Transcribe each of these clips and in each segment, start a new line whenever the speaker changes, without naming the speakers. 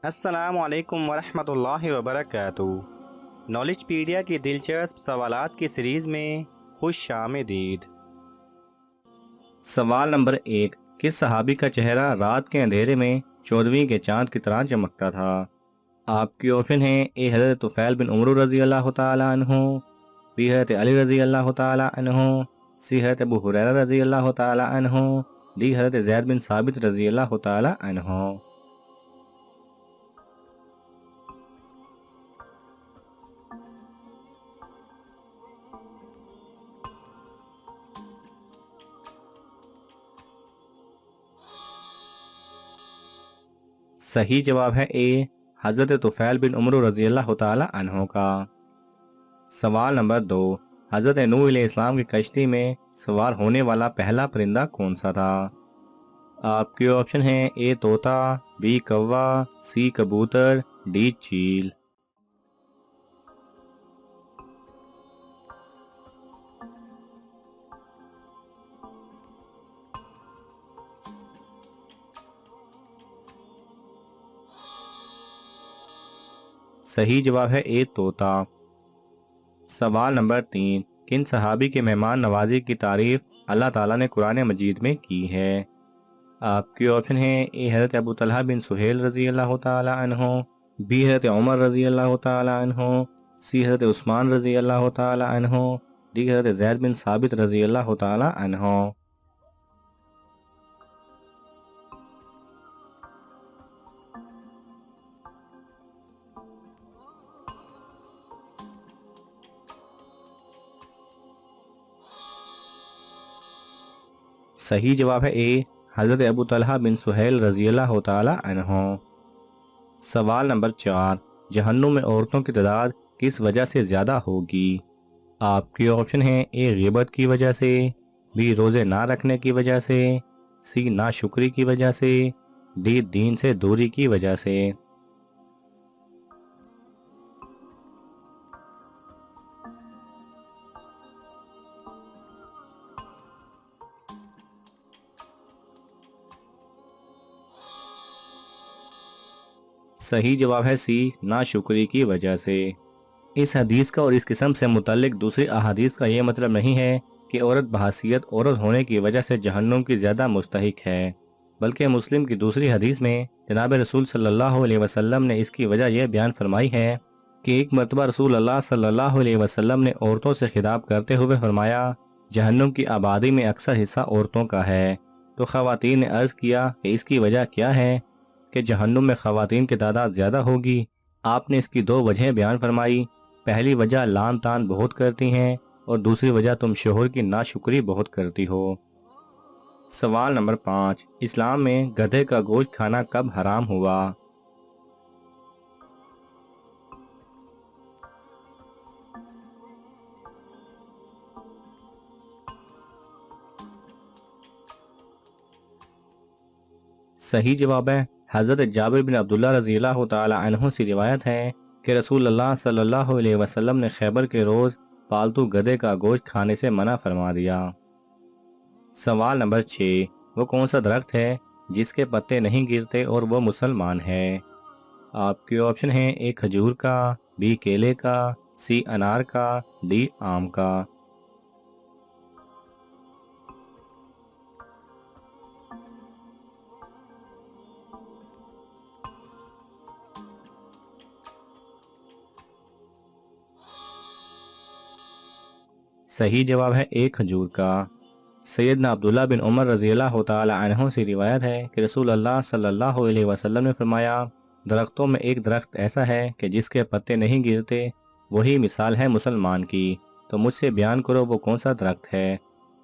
السلام علیکم ورحمۃ اللہ وبرکاتہ۔ نالج پیڈیا کی دلچسپ سوالات کی سیریز میں خوش آمدید۔ سوال نمبر 1، کس صحابی کا چہرہ رات کے اندھیرے میں 14ویں کے چاند کی طرح چمکتا تھا؟ آپ کی آپشن ہیں: اے حضرت طفیل بن عمرو رضی اللہ تعالی عنہ، بی حضرت علی رضی اللہ تعالی عنہ، سی حضرت ابو ہریرہ رضی اللہ تعالی عنہ، ڈی حضرت زید بن ثابت رضی اللہ تعالی عنہ۔ صحیح جواب ہے اے، حضرت طفیل بن عمرو رضی اللہ تعالی عنہ کا۔ سوال نمبر 2، حضرت نوح علیہ السلام کی کشتی میں سوار ہونے والا پہلا پرندہ کون سا تھا؟ آپ کے آپشن ہیں: اے طوطا، بی کوا، سی کبوتر، ڈی چیل۔ صحیح جواب ہے اے طوطا۔ سوال نمبر 3، کن صحابی کے مہمان نوازی کی تعریف اللہ تعالیٰ نے قرآن مجید میں کی ہے؟ آپ کے آپشن ہیں: اے حضرت ابو طلحہ بن سہیل رضی اللہ تعالی عنہ، بی حضرت عمر رضی اللہ تعالی عنہ، سی حضرت عثمان رضی اللہ تعالی عنہ، ڈی حضرت زید بن ثابت رضی اللہ تعالی عنہ۔ صحیح جواب ہے اے، حضرت ابو طلحہ بن سہیل رضی اللہ تعالی عنہ۔ سوال نمبر 4، جہنم میں عورتوں کی تعداد کس وجہ سے زیادہ ہوگی؟ آپ کے آپشن ہیں: اے غیبت کی وجہ سے، بی روزے نہ رکھنے کی وجہ سے، سی ناشکری کی وجہ سے، ڈی دین سے دوری کی وجہ سے۔ صحیح جواب ہے سی، ناشکری کی وجہ سے۔ اس حدیث کا اور اس قسم سے متعلق دوسری احادیث کا یہ مطلب نہیں ہے کہ عورت بحیثیت عورت ہونے کی وجہ سے جہنم کی زیادہ مستحق ہے، بلکہ مسلم کی دوسری حدیث میں جناب رسول صلی اللہ علیہ وسلم نے اس کی وجہ یہ بیان فرمائی ہے کہ ایک مرتبہ رسول اللہ صلی اللہ علیہ وسلم نے عورتوں سے خطاب کرتے ہوئے فرمایا، جہنم کی آبادی میں اکثر حصہ عورتوں کا ہے۔ تو خواتین نے عرض کیا کہ اس کی وجہ کیا ہے کہ جہنم میں خواتین کی تعداد زیادہ ہوگی؟ آپ نے اس کی دو وجہیں بیان فرمائی۔ پہلی وجہ لان تان بہت کرتی ہیں، اور دوسری وجہ تم شوہر کی ناشکری بہت کرتی ہو۔ سوال نمبر 5، اسلام میں گدھے کا گوشت کھانا کب حرام ہوا؟ صحیح جواب ہے، حضرت جابر بن عبداللہ رضی اللہ تعالی عنہ سے روایت ہے کہ رسول اللہ صلی اللہ علیہ وسلم نے خیبر کے روز پالتو گدھے کا گوشت کھانے سے منع فرما دیا۔ سوال نمبر 6، وہ کون سا درخت ہے جس کے پتے نہیں گرتے اور وہ مسلمان ہے؟ آپ کے آپشن ہیں: اے کھجور کا، بی کیلے کا، سی انار کا، ڈی آم کا۔ صحیح جواب ہے اے کھجور کا۔ سیدنا عبداللہ بن عمر رضی اللہ تعالی عنہ سے روایت ہے کہ رسول اللہ صلی اللہ علیہ وسلم نے فرمایا، درختوں میں ایک درخت ایسا ہے کہ جس کے پتے نہیں گرتے، وہی مثال ہے مسلمان کی، تو مجھ سے بیان کرو وہ کون سا درخت ہے؟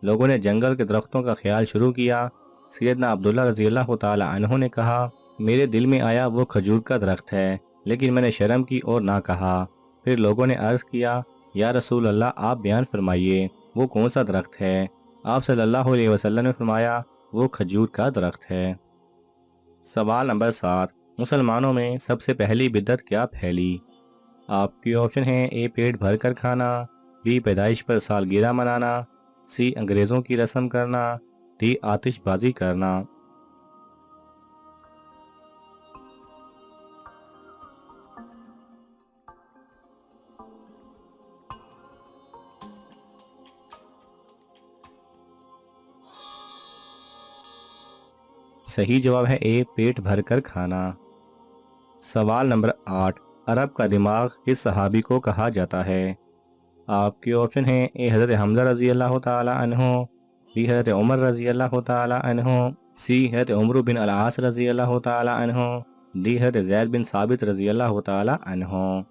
لوگوں نے جنگل کے درختوں کا خیال شروع کیا۔ سیدنا عبداللہ رضی اللہ تعالی عنہ نے کہا، میرے دل میں آیا وہ کھجور کا درخت ہے، لیکن میں نے شرم کی اور نہ کہا۔ پھر لوگوں نے عرض کیا، یا رسول اللہ آپ بیان فرمائیے وہ کون سا درخت ہے؟ آپ صلی اللہ علیہ وسلم نے فرمایا، وہ کھجور کا درخت ہے۔ سوال نمبر 7، مسلمانوں میں سب سے پہلی بدعت کیا پھیلی؟ آپ کی آپشن ہیں: اے پیٹ بھر کر کھانا، بی پیدائش پر سالگرہ منانا، سی انگریزوں کی رسم کرنا، ڈی آتش بازی کرنا۔ صحیح جواب ہے اے پیٹ بھر کر کھانا۔ سوال نمبر 8، عرب کا دماغ کس صحابی کو کہا جاتا ہے؟ آپ کے آپشن ہیں اے حضرت حمزہ رضی اللہ تعالی عنہ، بی حضرت عمر رضی اللہ تعالی عنہ، سی حضرت عمرو بن العاص رضی اللہ تعالی عنہ، ڈی حضرت زید بن ثابت رضی اللہ تعالی عنہ۔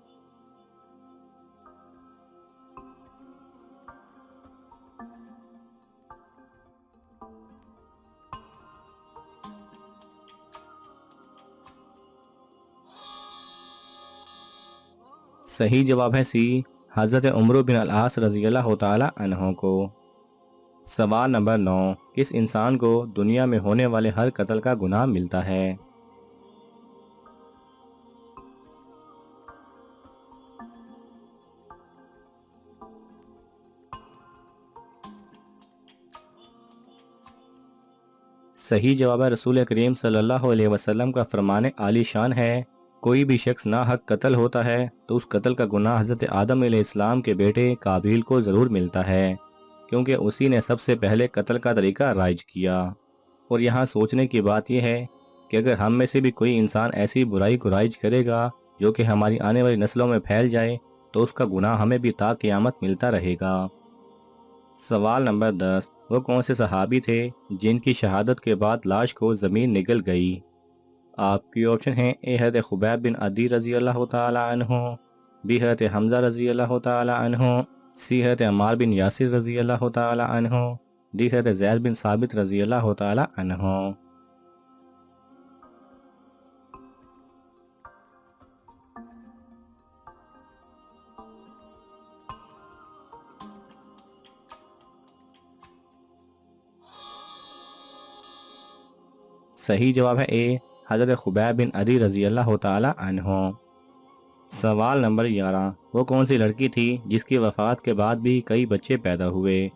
صحیح جواب ہے سی حضرت عمرو بن العاص رضی اللہ تعالی عنہ کو۔ سوال نمبر 9، کس انسان کو دنیا میں ہونے والے ہر قتل کا گناہ ملتا ہے؟ صحیح جواب ہے رسول کریم صلی اللہ علیہ وسلم کا فرمان عالی شان ہے، کوئی بھی شخص ناحق قتل ہوتا ہے تو اس قتل کا گناہ حضرت آدم علیہ السلام کے بیٹے قابیل کو ضرور ملتا ہے، کیونکہ اسی نے سب سے پہلے قتل کا طریقہ رائج کیا۔ اور یہاں سوچنے کی بات یہ ہے کہ اگر ہم میں سے بھی کوئی انسان ایسی برائی کو رائج کرے گا جو کہ ہماری آنے والی نسلوں میں پھیل جائے تو اس کا گناہ ہمیں بھی تا قیامت ملتا رہے گا۔ سوال نمبر 10، وہ کون سے صحابی تھے جن کی شہادت کے بعد لاش کو زمین نگل گئی؟ آپ کی آپشن ہیں اے حضرت خبیب بن عدی رضی اللہ تعالی عنہ، بی حضرت حمزہ رضی اللہ تعالی عنہ، سی حضرت عمار بن یاسر رضی اللہ تعالی عنہ، ڈی حضرت زید بن ثابت رضی اللہ تعالی عنہ۔ صحیح جواب ہے اے حضرت خبیب بن عدی رضی اللہ تعالی عنہ۔ سوال نمبر 11، وہ کون سی لڑکی تھی جس کی وفات کے بعد بھی کئی بچے پیدا ہوئے؟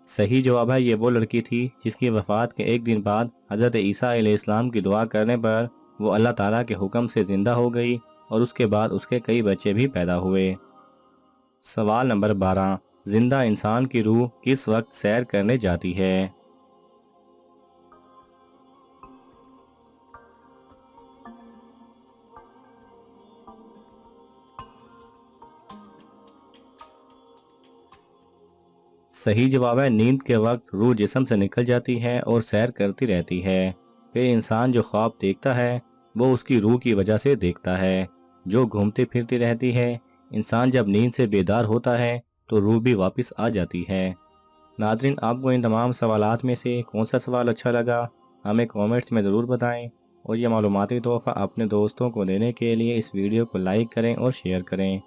صحیح جواب ہے یہ وہ لڑکی تھی جس کی وفات کے ایک دن بعد حضرت عیسیٰ علیہ السلام کی دعا کرنے پر وہ اللہ تعالیٰ کے حکم سے زندہ ہو گئی اور اس کے بعد اس کے کئی بچے بھی پیدا ہوئے۔ سوال نمبر 12، زندہ انسان کی روح کس وقت سیر کرنے جاتی ہے؟ صحیح جواب ہے نیند کے وقت روح جسم سے نکل جاتی ہے اور سیر کرتی رہتی ہے، پھر انسان جو خواب دیکھتا ہے وہ اس کی روح کی وجہ سے دیکھتا ہے جو گھومتی پھرتی رہتی ہے۔ انسان جب نیند سے بیدار ہوتا ہے تو روح بھی واپس آ جاتی ہے۔ ناظرین، آپ کو ان تمام سوالات میں سے کون سا سوال اچھا لگا ہمیں کامنٹس میں ضرور بتائیں، اور یہ معلوماتی تحفہ اپنے دوستوں کو دینے کے لیے اس ویڈیو کو لائک کریں اور شیئر کریں۔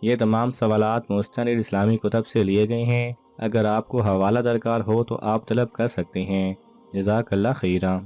یہ تمام سوالات مستند اسلامی کتب سے لیے گئے ہیں، اگر آپ کو حوالہ درکار ہو تو آپ طلب کر سکتے ہیں۔ جزاک اللہ خیرہ۔